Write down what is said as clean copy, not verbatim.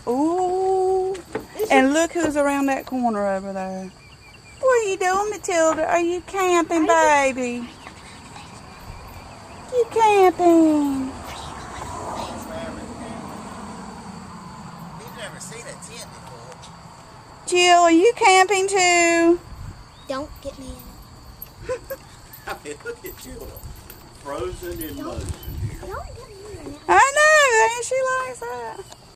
Ooh. And look who's around that corner over there. What are you doing, Matilda? Are you camping, baby? You camping? He's never seen a tent before. Jill, are you camping too? Don't get me in. I mean, look at Jill. Frozen in motion. Don't get me in. I know, ain't she like that?